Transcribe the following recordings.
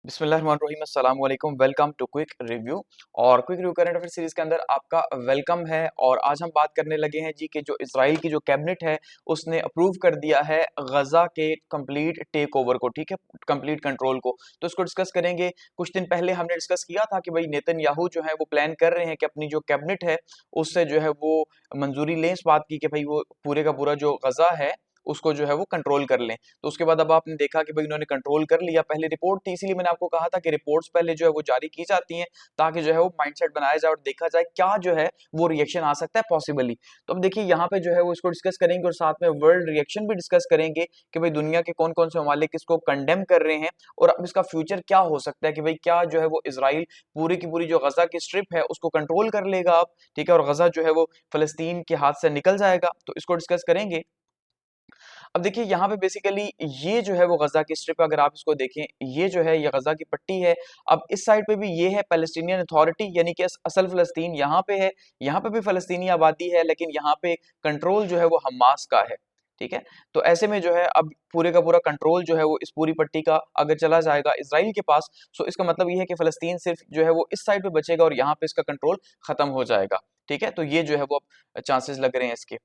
बिस्मिल्लाहिर्रहमानिर्रहीम अस्सलाम वालेकुम वेलकम टू क्विक रिव्यू। और quick review current affair series के अंदर आपका वेलकम है। और आज हम बात करने लगे हैं जी कि जो इजराइल की जो कैबिनेट है उसने अप्रूव कर दिया है गजा के कंप्लीट टेक ओवर को, ठीक है, कंप्लीट कंट्रोल को। तो इसको डिस्कस करेंगे। कुछ दिन पहले हमने डिस्कस किया था कि भाई नेतन्याहू जो है वो प्लान कर रहे हैं कि अपनी जो कैबिनेट है उससे जो है वो मंजूरी लें इस बात की कि भाई वो पूरे का पूरा जो गजा है उसको जो है वो कंट्रोल कर लें। तो उसके बाद अब आपने देखा कि भाई उन्होंने कंट्रोल कर लिया। पहले रिपोर्ट थी, इसीलिए मैंने आपको कहा था कि रिपोर्ट्स पहले जो है वो जारी की जाती हैं ताकि जो है वो माइंडसेट बनाया जाए और देखा जाए क्या जो है वो रिएक्शन आ सकता है पॉसिबली। तो अब देखिए यहाँ पे जो है वो इसको डिस्कस करेंगे और साथ में वर्ल्ड रिएक्शन भी डिस्कस करेंगे कि भाई दुनिया के कौन कौन से ममालिक इसको कंडेम कर रहे हैं और अब इसका फ्यूचर क्या हो सकता है कि भाई क्या जो है वो इसराइल पूरी की पूरी जो गजा की स्ट्रिप है उसको कंट्रोल कर लेगा अब, ठीक है, और गजा जो है वो फलस्तीन के हाथ से निकल जाएगा। तो इसको डिस्कस करेंगे। अब देखिए यहाँ पे बेसिकली ये जो है वो गजा की स्ट्रिप, अगर आप इसको देखें, ये जो है ये गजा की पट्टी है। अब इस साइड पे भी ये है पैलेस्टीनियन अथॉरिटी, यानी कि असल फलस्तीन यहाँ पे है। यहाँ पे भी फलस्तीनी आबादी है लेकिन यहाँ पे कंट्रोल जो है वो हमास का है, ठीक है। तो ऐसे में जो है अब पूरे का पूरा कंट्रोल जो है वो इस पूरी पट्टी का अगर चला जाएगा इसराइल के पास, तो इसका मतलब ये है कि फलस्तीन सिर्फ जो है वो इस साइड पे बचेगा और यहाँ पे इसका कंट्रोल खत्म हो जाएगा, ठीक है। तो ये जो है वो अब चांसेस लग रहे हैं इसके।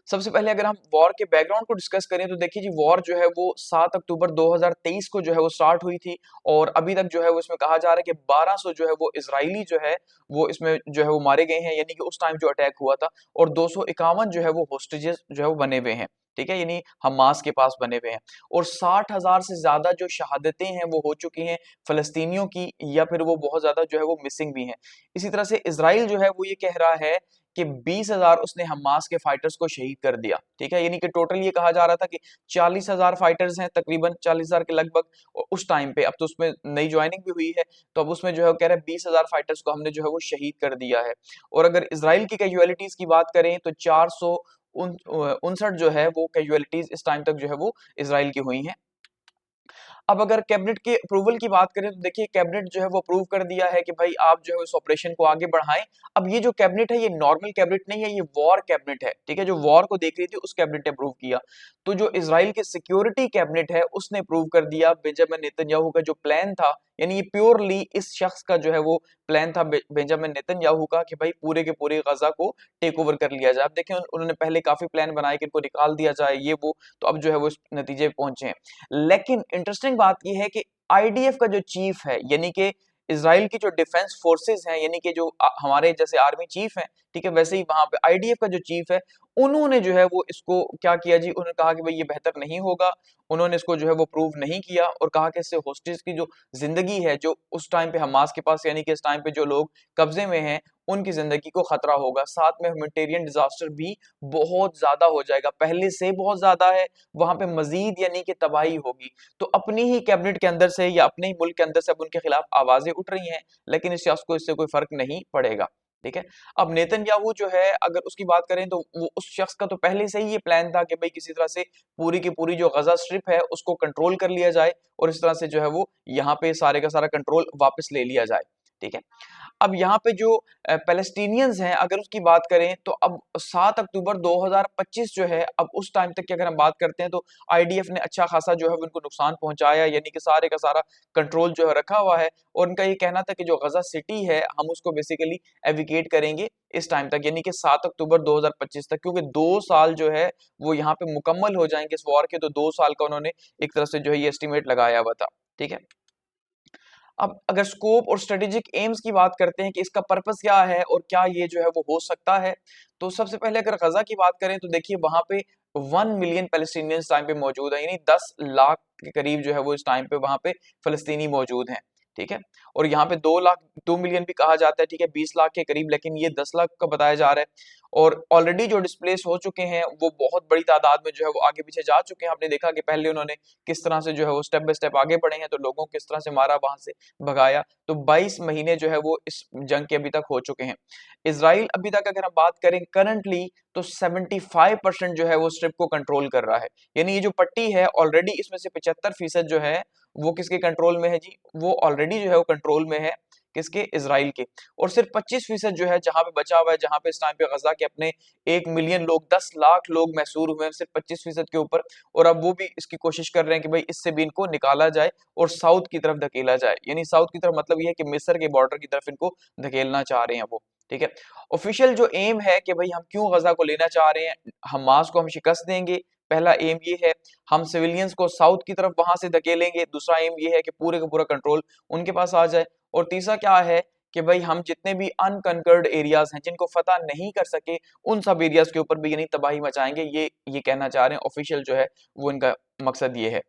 सबसे पहले अगर हम वॉर के बैकग्राउंड को डिस्कस करें तो देखिए जी, वॉर जो है वो 7 अक्टूबर 2023 को जो है वो स्टार्ट हुई थी और अभी तक जो है वो इसमें कहा जा रहा है कि 1200 जो है वो इजरायली जो है वो इसमें जो है वो मारे गए हैं, यानी कि उस टाइम जो अटैक हुआ था। और 251 जो है वो होस्टेजेस जो है वो बने हुए हैं, ठीक है, यानी हमास के पास बने हुए हैं। और 60,000 से ज्यादा जो शहादतें हैं वो हो चुकी हैं फलस्तीनियों की, या फिर वो बहुत ज्यादा जो है वो मिसिंग भी हैं। इसी तरह से इसराइल जो है वो ये कह रहा है कि 20,000 उसने हमास के फाइटर्स को शहीद कर दिया, ठीक है, यानी कि टोटल ये कहा जा रहा था कि 40,000 फाइटर्स हैं, तकरीबन 40,000 के लगभग उस टाइम पे। अब तो उसमें नई ज्वाइनिंग भी हुई है, तो अब उसमें जो है कह रहे हैं 20,000 फाइटर्स को हमने जो है वो शहीद कर दिया है। और अगर इसराइल की कैजुअलिटीज की बात करें तो 459 जो है वो कैजुअलिटीज इस टाइम तक जो है वो इसराइल की हुई हैं। अब अगर कैबिनेट के अप्रूवल की बात करें तो देखिए कैबिनेट जो है वो अप्रूव कर दिया है कि भाई आप जो है इस ऑपरेशन को आगे बढ़ाएं। अब ये जो कैबिनेट है ये नॉर्मल कैबिनेट नहीं है, ये वॉर कैबिनेट है, ठीक है, जो वॉर को देख रही थी उस कैबिनेट ने अप्रूव किया। तो जो इसराइल के सिक्योरिटी कैबिनेट है उसने अप्रूव कर दिया बेंजामिन नेतन्याहू का जो प्लान था, यानी ये प्योरली इस शख्स का जो है वो प्लान था बेंजामिन नेतन्याहू का कि भाई पूरे के पूरे गजा को टेक ओवर कर लिया जाए। अब देखें उन्होंने पहले काफी प्लान बनाए कि इनको निकाल दिया जाए ये वो, तो अब जो है वो इस नतीजे पे पहुंचे हैं। लेकिन इंटरेस्टिंग बात यह है कि आईडीएफ का जो चीफ है, यानी कि इसराइल की जो डिफेंस फोर्सेस हैं, यानी कि जो हमारे जैसे आर्मी चीफ है, ठीक है, वैसे ही वहां पे आईडीएफ का जो चीफ है, उन्होंने जो है वो इसको क्या किया जी, उन्होंने कहा कि भाई ये बेहतर नहीं होगा। उन्होंने इसको जो है वो प्रूव नहीं किया और कहा कि इससे होस्टेज की जो जिंदगी है जो उस टाइम पे हमास के पास, यानी कि इस टाइम पे जो लोग कब्जे में हैं, उनकी जिंदगी को खतरा होगा। साथ में ह्यूमैनिटेरियन डिजास्टर भी बहुत ज्यादा हो जाएगा, पहले से बहुत ज्यादा है, वहां पे मजीद यानी कि तबाही होगी। तो अपनी ही कैबिनेट के अंदर से या अपने ही मुल्क के अंदर से अब उनके खिलाफ आवाजें उठ रही हैं, लेकिन इस शख्स को इससे कोई फर्क नहीं पड़ेगा, ठीक है। अब नेतन्याहू जो है अगर उसकी बात करें तो वो उस शख्स का तो पहले से ही ये प्लान था कि भाई किसी तरह से पूरी की पूरी जो गजा स्ट्रिप है उसको कंट्रोल कर लिया जाए और इस तरह से जो है वो यहाँ पे सारे का सारा कंट्रोल वापस ले लिया जाए, ठीक है। अब यहाँ पे जो पैलेस्टीनियंस हैं अगर उसकी बात करें तो अब 7 अक्टूबर 2025 जो है, अब उस टाइम तक की अगर हम बात करते हैं तो आईडीएफ ने अच्छा खासा जो है उनको नुकसान पहुंचाया, यानी कि सारे का सारा कंट्रोल जो है रखा हुआ है। और उनका ये कहना था कि जो गजा सिटी है हम उसको बेसिकली एविकेट करेंगे इस टाइम तक, यानी कि 7 अक्टूबर 2025 तक, क्योंकि 2 साल जो है वो यहाँ पे मुकम्मल हो जाएंगे इस वॉर के। तो 2 साल का उन्होंने एक तरह से जो है ये एस्टिमेट लगाया हुआ था, ठीक है। अब अगर स्कोप और स्ट्रेटेजिक एम्स की बात करते हैं कि इसका पर्पस क्या है और क्या ये जो है वो हो सकता है, तो सबसे पहले अगर गजा की बात करें तो देखिए वहां पे 1 मिलियन पैलेस्टीनियंस टाइम पे मौजूद है, यानी 10 लाख के करीब जो है वो इस टाइम पे वहां पे फलस्तीनी मौजूद हैं, ठीक है। और यहाँ पे 2 लाख 2 मिलियन भी कहा जाता है, ठीक है, 20 लाख के करीब, लेकिन ये 10 लाख का बताया जा रहा है। और ऑलरेडी जो डिस्प्लेस हो चुके हैं वो बहुत बड़ी तादाद में जो है वो आगे पीछे जा चुके हैं। आपने देखा कि पहले उन्होंने किस तरह से जो है वो स्टेप बाय स्टेप आगे बढ़े हैं, तो लोगों को किस तरह से मारा, वहां से भगाया। तो 22 महीने जो है वो इस जंग के अभी तक हो चुके हैं। इसराइल अभी तक अगर हम बात करें करंटली तो 75% जो है वो स्ट्रिप को कंट्रोल कर रहा है, यानी ये जो पट्टी है ऑलरेडी इसमें से 75% जो है वो किसके कंट्रोल में है जी, वो ऑलरेडी जो है वो कंट्रोल में है किसके, इजराइल के। और सिर्फ 25% जो है जहां पे बचा हुआ है, जहां पे इस टाइम पे गजा के अपने 1 मिलियन लोग, 10 लाख लोग महसूर हुए हैं सिर्फ 25% के ऊपर। और अब वो भी इसकी कोशिश कर रहे हैं कि भाई इससे भी इनको निकाला जाए और साउथ की तरफ धकेला जाए, यानी साउथ की तरफ मतलब ये है कि मिस्र के बॉर्डर की तरफ इनको धकेलना चाह रहे हैं वो। ठीक है, ऑफिशियल जो एम है कि भाई हम क्यों गजा को लेना चाह रहे हैं, हमास को हम शिकस्त देंगे, पहला एम ये है। हम सिविलियंस को साउथ की तरफ वहां से धकेलेंगे, दूसरा एम ये है कि पूरे का पूरा कंट्रोल उनके पास आ जाए। और तीसरा क्या है कि भाई हम जितने भी अनकंकर्ड एरियाज हैं, जिनको फतह नहीं कर सके, उन सब एरियाज के ऊपर भी यानी तबाही मचाएंगे, ये कहना चाह रहे हैं ऑफिशियल जो है वो इनका मकसद ये है।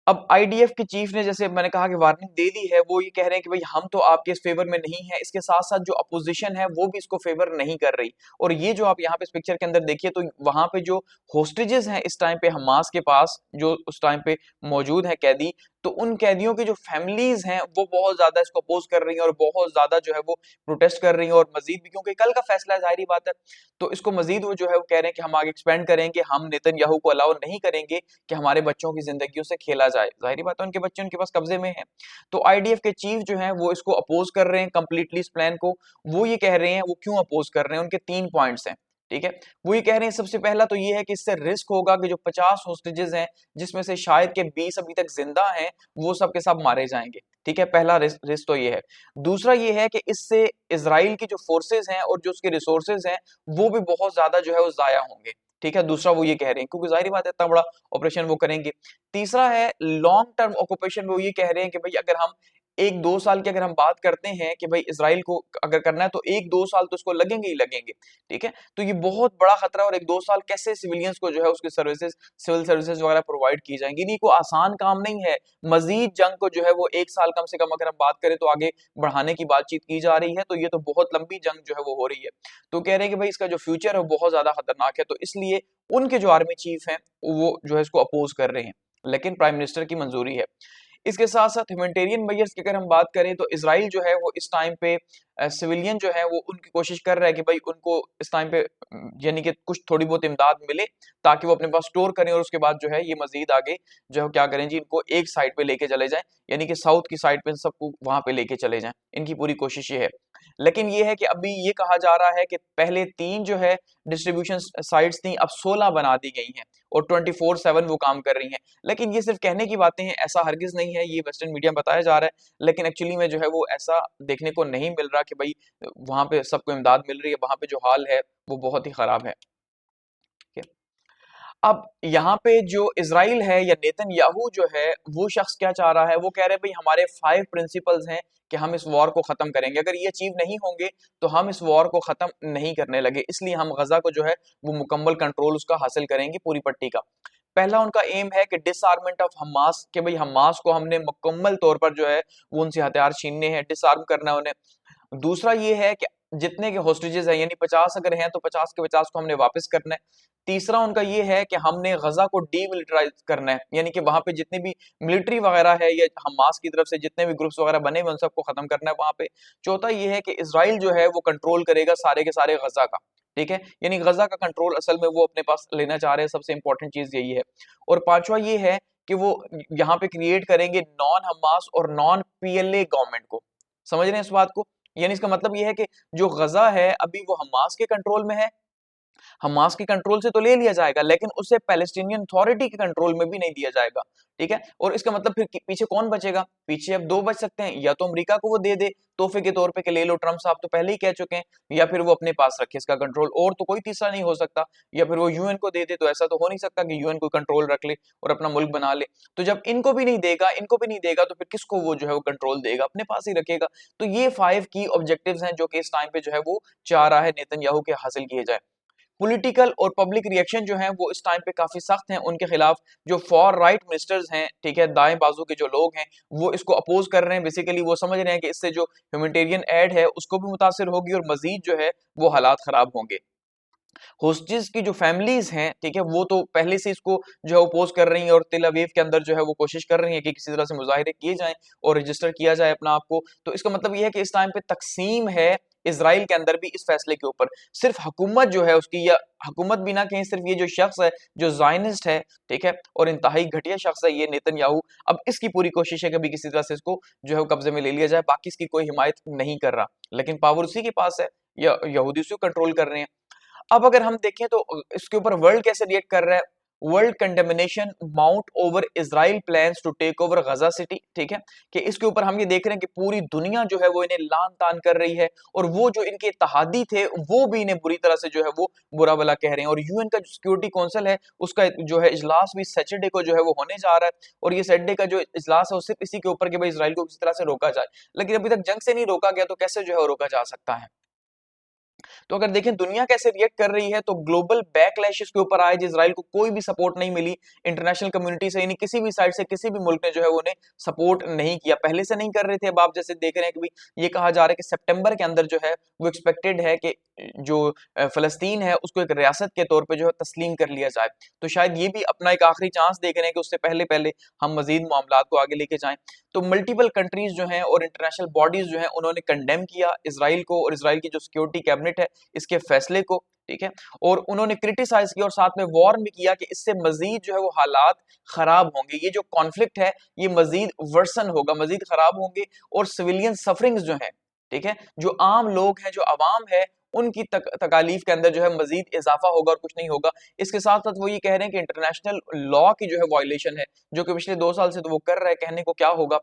अब आईडीएफ के चीफ ने, जैसे मैंने कहा कि वार्निंग दे दी है, वो ये कह रहे हैं कि भाई हम तो आपके इस फेवर में नहीं है, इसके साथ साथ जो अपोजिशन है वो भी इसको फेवर नहीं कर रही। और ये जो आप यहाँ पे इस पिक्चर के अंदर देखिए तो वहां पे जो होस्टेजेस हैं इस टाइम पे हमास के पास, जो उस टाइम पे मौजूद है कैदी, तो उन कैदियों की जो फैमिलीज हैं वो बहुत ज्यादा इसको अपोज कर रही हैं और बहुत ज्यादा जो है वो प्रोटेस्ट कर रही हैं। और मजीद भी, क्योंकि कल का फैसला है, जाहिर बात है, तो इसको मजीद वो जो है वो कह रहे हैं कि हम आगे एक्सपेंड करेंगे, हम नेतन्याहू को अलाउ नहीं करेंगे कि हमारे बच्चों की जिंदगियों से खेला जाए। जाहिर बात है उनके बच्चे उनके पास कब्जे में हैं। तो आईडीएफ के चीफ जो है वो इसको अपोज कर रहे हैं कंप्लीटली इस प्लान को। वो ये कह रहे हैं, वो क्यों अपोज कर रहे हैं, उनके 3 पॉइंट्स हैं। ठीक है, वो ये कह रहे हैं सबसे पहला तो ये है कि इससे रिस्क होगा कि जो 50 होस्टेजेस हैं, जिसमें से शायद के 20 अभी तक जिंदा हैं, वो सब के सब मारे जाएंगे। ठीक है, पहला रिस्क तो ये है। दूसरा ये है कि इससे इजराइल की जो फोर्सेस हैं और जो उसके रिसोर्सेज हैं वो भी बहुत ज्यादा जो है वो जाया होंगे। ठीक है, दूसरा वो ये कह रहे हैं, क्योंकि जाहिर बात है इतना बड़ा ऑपरेशन वो करेंगे। तीसरा है लॉन्ग टर्म ऑक्यूपेशन, वो ये कह रहे हैं कि भाई अगर हम 1-2 साल की अगर हम बात करते हैं कि भाई इसराइल को अगर करना है तो 1-2 साल तो उसको लगेंगे ही लगेंगे। ठीक है, तो ये बहुत बड़ा खतरा है। और 1-2 साल कैसे सिविलियंस को जो है उसकी सर्विसेज, सिविल सर्विसेज वगैरह प्रोवाइड की जाएंगी, नहीं, कोई आसान काम नहीं है। मजीद जंग को जो है वो 1 साल कम से कम अगर हम बात करें तो आगे बढ़ाने की बातचीत की जा रही है, तो ये तो बहुत लंबी जंग जो है वो हो रही है। तो कह रहे हैं कि भाई इसका जो फ्यूचर है वो बहुत ज्यादा खतरनाक है, तो इसलिए उनके जो आर्मी चीफ हैं वो जो है इसको अपोज कर रहे हैं, लेकिन प्राइम मिनिस्टर की मंजूरी है। इसके साथ साथ ह्यूमैनिटेरियन मेजर्स की अगर हम बात करें तो इसराइल जो है वो इस टाइम पे सिविलियन जो है वो उनकी कोशिश कर रहा है कि भाई उनको इस टाइम पे यानी कि कुछ थोड़ी बहुत इमदाद मिले, ताकि वो अपने पास स्टोर करें और उसके बाद जो है ये मजीद आगे जो है क्या करें जी, इनको एक साइड पे लेके चले जाएं, यानी कि साउथ की साइड पे सबको वहां पे लेके चले जाएं। इनकी पूरी कोशिश ये है। लेकिन ये है कि अभी ये कहा जा रहा है कि पहले 3 जो है डिस्ट्रीब्यूशन साइट्स थी, अब 16 बना दी गई हैं और 24/7 वो काम कर रही हैं। लेकिन ये सिर्फ कहने की बातें हैं, ऐसा हरगिज नहीं है, ये वेस्टर्न मीडिया में बताया जा रहा है, लेकिन एक्चुअली में जो है वो ऐसा देखने को नहीं मिल रहा कि भाई वहां पे सबको इमदाद मिल रही है। वहां पे जो हाल है वो बहुत ही खराब है। ठीक है? अब यहाँ पे जो इजराइल है या नेतन्याहू जो है वो शख्स क्या चाह रहा है, वो कह रहे हैं भाई हमारे 5 प्रिंसिपल्स हैं कि हम इस वॉर को खत्म करेंगे, अगर ये अचीव नहीं होंगे तो हम इस वॉर को खत्म नहीं करने लगे, इसलिए हम गजा को जो है वो मुकम्मल कंट्रोल उसका हासिल करेंगे पूरी पट्टी का। पहला उनका एम है कि डिसआर्मेंट ऑफ हमास, कि भाई हमास को हमने मुकम्मल तौर पर जो है वो उनसे हथियार छीनने हैं, डिसआर्म करना है उन्हें। दूसरा ये है कि जितने के होस्टेजेस हैं, यानी 50 अगर हैं तो 50 के 50 को हमने वापस करना है। तीसरा उनका ये है कि हमने गजा को डीमिलिटराइज करना है, यानी कि वहां पे जितने भी मिलिट्री वगैरह है या हमास की तरफ से जितने भी ग्रुप्स वगैरह बने हुए उन सबको खत्म करना है वहां पे। चौथा ये है कि इसराइल जो है वो कंट्रोल करेगा सारे के सारे गजा का। ठीक है, यानी गजा का कंट्रोल असल में वो अपने पास लेना चाह रहे हैं, सबसे इंपॉर्टेंट चीज यही है। और पांचवा ये है कि वो यहाँ पे क्रिएट करेंगे नॉन हमास और नॉन पीएलए गवर्नमेंट को। समझ रहे हैं इस बात को? यानी इसका मतलब ये है कि जो गजा है अभी वो हमास के कंट्रोल में है, हमास के कंट्रोल से तो ले लिया जाएगा लेकिन उसे पैलेस्टीनियन अथॉरिटी के कंट्रोल में भी नहीं दिया जाएगा। ठीक है, और इसका मतलब फिर पीछे कौन बचेगा? पीछे अब 2 बच सकते हैं, या तो अमेरिका को वो दे दे तोहफे के तौर पे कि ले लो, ट्रम्प साहब तो पहले ही कह चुके हैं, या फिर वो अपने पास रखे इसका कंट्रोल, और तो कोई तीसरा नहीं हो सकता। या फिर वो यूएन को दे दे, तो ऐसा तो हो नहीं सकता कि यूएन को कंट्रोल रख ले और अपना मुल्क बना ले। तो जब इनको भी नहीं देगा, इनको भी नहीं देगा, तो फिर किसको वो जो है वो कंट्रोल देगा? अपने पास ही रखेगा। तो ये 5 की ऑब्जेक्टिव्स हैं जो कि इस टाइम पे जो है वो चाह रहा है नेतन्याहू के हासिल किए जाए। पॉलिटिकल और पब्लिक रिएक्शन जो है वो इस टाइम पे काफी सख्त हैं उनके खिलाफ। जो फॉर राइट मिनिस्टर्स हैं, ठीक है, दाएं बाजू के जो लोग हैं, वो इसको अपोज कर रहे हैं। बेसिकली वो समझ रहे हैं कि इससे जो ह्यूमैनिटेरियन एड है उसको भी मुतासिर होगी और मजीद जो है वो हालात खराब होंगे। होस्टेज की जो फैमिलीज हैं, ठीक है, वो तो पहले से इसको जो है अपोज कर रही हैं और तेल अवीव के अंदर जो है वो कोशिश कर रही है कि किसी तरह से मुजाहिरे किए जाएं और रजिस्टर किया जाए अपना आप को। तो इसका मतलब ये है कि इस टाइम पे तकसीम है इसराइल के अंदर भी इस फैसले के ऊपर। सिर्फ हुकूमत जो है उसकी, या हुकूमत भी ना कहीं, सिर्फ ये जो शख्स है जो ज़ायनिस्ट है, ठीक है, और इंतहाई घटिया शख्स है ये नेतन्याहू, अब इसकी पूरी कोशिश है कि भी किसी तरह से इसको जो है वो कब्जे में ले लिया जाए। बाकी इसकी कोई हिमायत नहीं कर रहा, लेकिन पावर उसी के पास है, या यहूदी उसी को कंट्रोल कर रहे हैं। अब अगर हम देखें तो इसके ऊपर वर्ल्ड कैसे रिएक्ट कर रहा है। World condemnation mount over Israel plans to take over Gaza city, ठीक है, कि इसके ऊपर हम ये देख रहे हैं कि पूरी दुनिया जो है वो इन्हें लान तान कर रही है, और वो जो इनके इत्तेहादी थे वो भी इन्हें बुरी तरह से जो है वो बुरा भला कह रहे हैं। और यूएन का जो सिक्योरिटी काउंसिल है उसका जो है इजलास भी सैटरडे को जो है वो होने जा रहा है, और ये सैटरडे का जो इजलास है वो सिर्फ इसी के ऊपर कि भाई इसराइल को किसी तरह से रोका जाए। लेकिन अभी तक जंग से नहीं रोका गया, तो कैसे जो है वो रोका जा सकता है। तो अगर देखें दुनिया कैसे रिएक्ट कर रही है, तो ग्लोबल बैकलैश इसके ऊपर आए, इजराइल को कोई भी सपोर्ट नहीं मिली इंटरनेशनल कम्युनिटी से, यानी किसी भी साइड से किसी भी मुल्क ने जो है उन्हें सपोर्ट नहीं किया। पहले से नहीं कर रहे थे, अब आप जैसे देख रहे हैं कि भी ये कहा जा रहा है कि सितंबर के अंदर जो है वो एक्सपेक्टेड है कि जो फलस्तीन है उसको एक रियासत के तौर पर जो है तस्लीम कर लिया जाए। तो शायद ये भी अपना एक आखिरी चांस देख रहे हैं कि उससे पहले पहले हम मजीद मामला को आगे लेके जाएं। तो मल्टीपल कंट्रीज जो हैं और इंटरनेशनल बॉडीज जो हैं उन्होंने कंडेम किया इसराइल को, और इसराइल की जो सिक्योरिटी कैबिनेट है इसके फैसले को, ठीक है, और उन्होंने क्रिटिसाइज किया और साथ में वार्न भी किया कि इससे मजीद जो है वो हालात खराब होंगे, ये जो कॉन्फ्लिक्ट है ये मजीद वर्सन होगा, मजीद खराब होंगे, और सिविलियन सफरिंग्स जो है, ठीक है, जो आम लोग हैं, जो अवाम है, उनकी तकालीफ के अंदर जो है मजीद इजाफा होगा और कुछ नहीं होगा। इसके साथ साथ वो ये कह रहे हैं कि इंटरनेशनल लॉ की जो है वायलेशन है, जो कि पिछले 2 साल से तो वो कर रहा है, कहने को क्या होगा।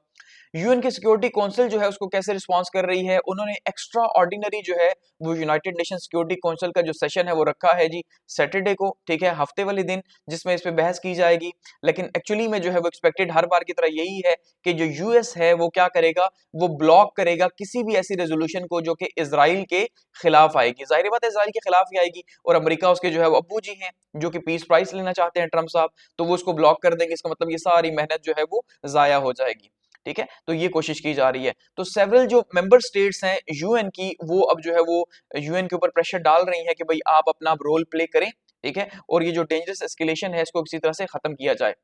यूएन की सिक्योरिटी काउंसिल जो है उसको कैसे रिस्पॉन्स कर रही है, उन्होंने एक्स्ट्रा ऑर्डिनरी जो है वो यूनाइटेड नेशन सिक्योरिटी काउंसिल का जो सेशन है वो रखा है जी सैटरडे को, ठीक है, हफ्ते वाले दिन, जिसमें इस पे बहस की जाएगी। लेकिन एक्चुअली में जो है वो एक्सपेक्टेड हर बार की तरह यही है कि जो यूएस है वो क्या करेगा, वो ब्लॉक करेगा किसी भी ऐसी रेजोल्यूशन को जो कि इसराइल के खिलाफ आएगी। जाहिर बात है इसराइल के खिलाफ ही आएगी, और अमेरिका उसके जो है वो अब्बू जी हैं जो कि पीस प्राइस लेना चाहते हैं ट्रंप साहब, तो वो उसको ब्लॉक कर देंगे। इसका मतलब ये सारी मेहनत जो है वो जाया हो जाएगी, ठीक है, तो ये कोशिश की जा रही है। तो सेवरल जो मेंबर स्टेट्स हैं यूएन की, वो अब जो है वो यूएन के ऊपर प्रेशर डाल रही हैं कि भाई आप अपना रोल प्ले करें, ठीक है, और ये जो डेंजरस एस्केलेशन है इसको किसी तरह से खत्म किया जाए।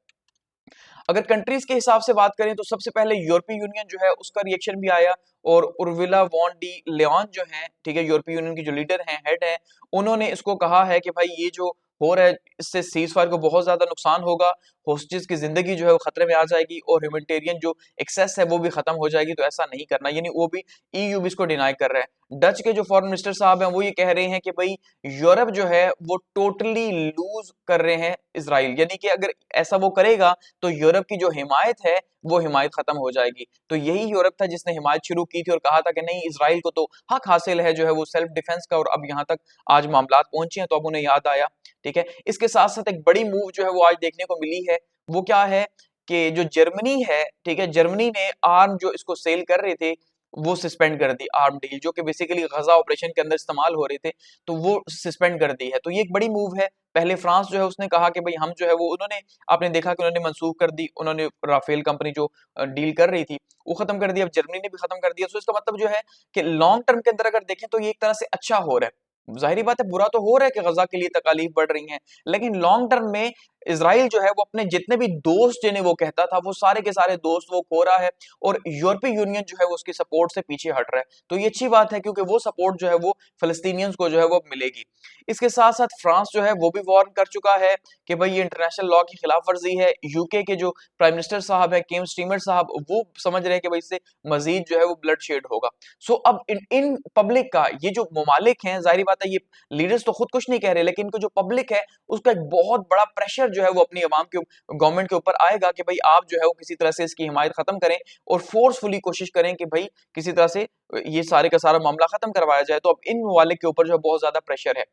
अगर कंट्रीज के हिसाब से बात करें तो सबसे पहले यूरोपीय यूनियन जो है उसका रिएक्शन भी आया, और उर्विला वॉन डी लेऑन जो है, ठीक है, यूरोपीय यूनियन की जो लीडर हैं, हेड है, उन्होंने इसको कहा है कि भाई ये जो हो रहा है इससे सीज फायर को बहुत ज्यादा नुकसान होगा, होस्टेज की जिंदगी जो है वो खतरे में आ जाएगी, और ह्यूमैनिटेरियन जो एक्सेस है वो भी खत्म हो जाएगी, तो ऐसा नहीं करना, यानी वो भी ईयू भी इसको डिनाई कर रहा है। डच के जो फॉरेन मिनिस्टर साहब हैं वो ये कह रहे हैं कि भाई यूरोप जो है वो टोटली लूज कर रहे हैं इसराइल, यानी कि अगर ऐसा वो करेगा तो यूरोप की जो हिमायत है वो हिमायत खत्म हो जाएगी। तो यही यूरोप था जिसने हिमायत शुरू की थी और कहा था कि नहीं इसराइल को तो हक हासिल है जो है वो सेल्फ डिफेंस का, और अब यहाँ तक आज मामलात पहुंचे हैं तो अब उन्हें याद आया, ठीक है। इसके साथ साथ एक बड़ी मूव जो है वो आज देखने को मिली है, वो क्या है कि जो जर्मनी है, ठीक है, जर्मनी ने आर्म जो इसको सेल कर रहे थे वो सस्पेंड कर दी, आर्म डील जो कि बेसिकली गजा ऑपरेशन के अंदर इस्तेमाल हो रहे थे, तो वो सस्पेंड कर दी है। तो ये एक बड़ी मूव है। पहले फ्रांस जो है उसने कहा कि भाई हम जो है वो, उन्होंने, आपने देखा कि उन्होंने मंसूख कर दी, उन्होंने राफेल कंपनी जो डील कर रही थी वो खत्म कर दी, अब जर्मनी ने भी खत्म कर दिया। तो इसका मतलब जो है कि लॉन्ग टर्म के अंदर अगर देखें तो ये एक तरह से अच्छा हो रहा है। जाहिर बात है बुरा तो हो रहा है कि गजा के लिए तकालीफ बढ़ रही हैं, लेकिन लॉन्ग टर्म में इसराइल जो है वो अपने जितने भी दोस्त जिन्हें वो कहता था वो सारे के सारे दोस्त वो खो रहा है, और यूरोपीय यूनियन जो है वो उसकी सपोर्ट से पीछे हट रहा है। तो ये अच्छी बात है क्योंकि वो सपोर्ट जो है वो फलस्तीनियंस को जो है वो मिलेगी। इसके साथ साथ फ्रांस जो है वो भी वार्न कर चुका है कि भाई ये इंटरनेशनल लॉ की खिलाफ वर्जी है। यूके के जो प्राइम मिनिस्टर साहब है केम स्टीमर साहब, वो समझ रहे हैं कि भाई इससे मजीद जो है वो ब्लड शेड होगा। सो अब इन पब्लिक का, ये जो ममालिक हैं, जाहिर बात है ये लीडर्स तो खुद कुछ नहीं कह रहे, लेकिन इनको जो पब्लिक है उसका एक बहुत बड़ा प्रेशर जो है वो अपनी आवाम के, गवर्नमेंट के ऊपर आएगा कि भाई आप जो है वो किसी तरह से इसकी हिमायत खत्म करें और फोर्सफुली कोशिश करें कि भाई किसी तरह से ये सारे का सारा मामला खत्म करवाया जाए। तो अब इन वाले के ऊपर जो है बहुत ज्यादा प्रेशर है।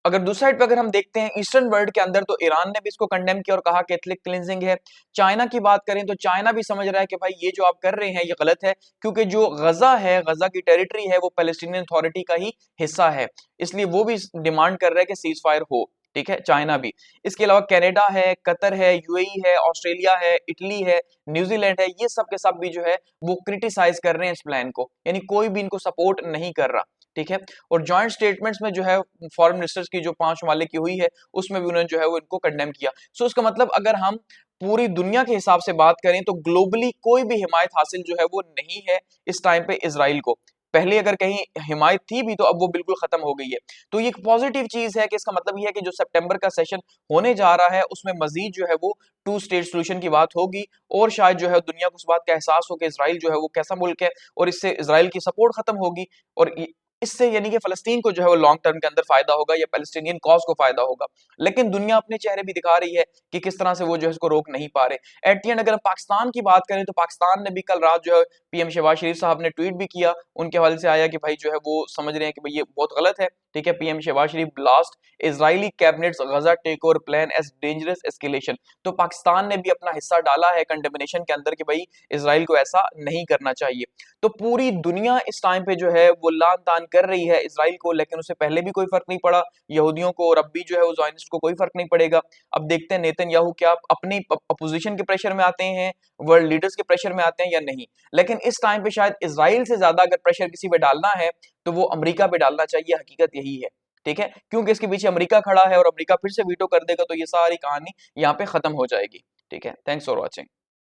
अगर दूसरी साइड पे अगर हम देखते हैं ईस्टर्न वर्ल्ड के अंदर, तो ईरान ने भी इसको कंडेम किया और कहा कि एथनिक क्लींजिंग है। चाइना की बात करें तो चाइना भी समझ रहा है कि भाई ये जो आप कर रहे हैं ये गलत है, क्योंकि जो गजा है, गजा की टेरिटरी है, वो पैलेस्टीनियन अथॉरिटी का ही हिस्सा है, इसलिए वो भी डिमांड कर रहा है कि सीज फायर हो, ठीक है, चाइना भी। इसके अलावा कनाडा है, कतर है, यूएई है, ऑस्ट्रेलिया है, इटली है, न्यूजीलैंड है, ये सब के सब भी जो है वो क्रिटिसाइज कर रहे हैं इस प्लान को, यानी कोई भी इनको सपोर्ट नहीं कर रहा, ठीक है। और जॉइंट स्टेटमेंट्स में जो है फॉरेन मिनिस्टर्स की जो 5 ममालिक की हुई है उसमें भी उन्होंने जो है वो इनको कंडेम किया। सो इसका मतलब अगर हम पूरी दुनिया के हिसाब से बात करें तो ग्लोबली कोई भी हिमायत हासिल जो है वो नहीं है इस टाइम पे इसराइल को। पहले अगर कहीं हिमायत थी भी तो अब वो बिल्कुल खत्म हो गई है। तो ये एक पॉजिटिव चीज है कि इसका मतलब ये है कि जो सितंबर का सेशन होने जा रहा है उसमें मजीद जो है वो टू स्टेट सोल्यूशन की बात होगी, और शायद जो है दुनिया को उस बात का एहसास हो कि इसराइल जो है वो कैसा मुल्क है, और इससे इसराइल की सपोर्ट खत्म होगी, और इससे यानी कि फलस्तीन को जो है वो लॉन्ग टर्म के अंदर फायदा होगा या पैलेस्टीनियन कॉज को फायदा होगा। लेकिन दुनिया अपने चेहरे भी दिखा रही है कि किस तरह से वो जो है इसको रोक नहीं पा रहे। एट दी एंड अगर हम पाकिस्तान की बात करें तो पाकिस्तान ने भी कल रात जो है पीएम शहबाज शरीफ साहब ने ट्वीट भी किया, उनके हवाले से आया कि भाई जो है वो समझ रहे हैं कि भाई ये बहुत गलत है। ठीक है, PM Shehbaz Sharif blast Israeli cabinets Gaza take over plan as dangerous escalation. तो पाकिस्तान ने भी अपना हिस्सा डाला है कंडेमिनेशन के अंदर कि भाई इसराइल को ऐसा नहीं करना चाहिए। तो पूरी दुनिया इस टाइम पे जो है वो लान तान कर रही है इसराइल को, लेकिन उससे पहले भी कोई फर्क नहीं पड़ा यहूदियों को, और अब भी जो है वो ज़ायनिस्ट को कोई फर्क नहीं पड़ेगा। अब देखते हैं नेतन्याहू क्या अपनी अपोजिशन के प्रेशर में आते हैं, वर्ल्ड लीडर्स के प्रेशर में आते हैं या नहीं। लेकिन इस टाइम पे शायद इसराइल से ज्यादा अगर प्रेशर किसी पे डालना है तो वो अमेरिका पे डालना चाहिए, हकीकत यही है। ठीक है, क्योंकि इसके पीछे अमेरिका खड़ा है और अमेरिका फिर से वीटो कर देगा तो ये सारी कहानी यहाँ पे खत्म हो जाएगी। ठीक है, थैंक्स फॉर वॉचिंग।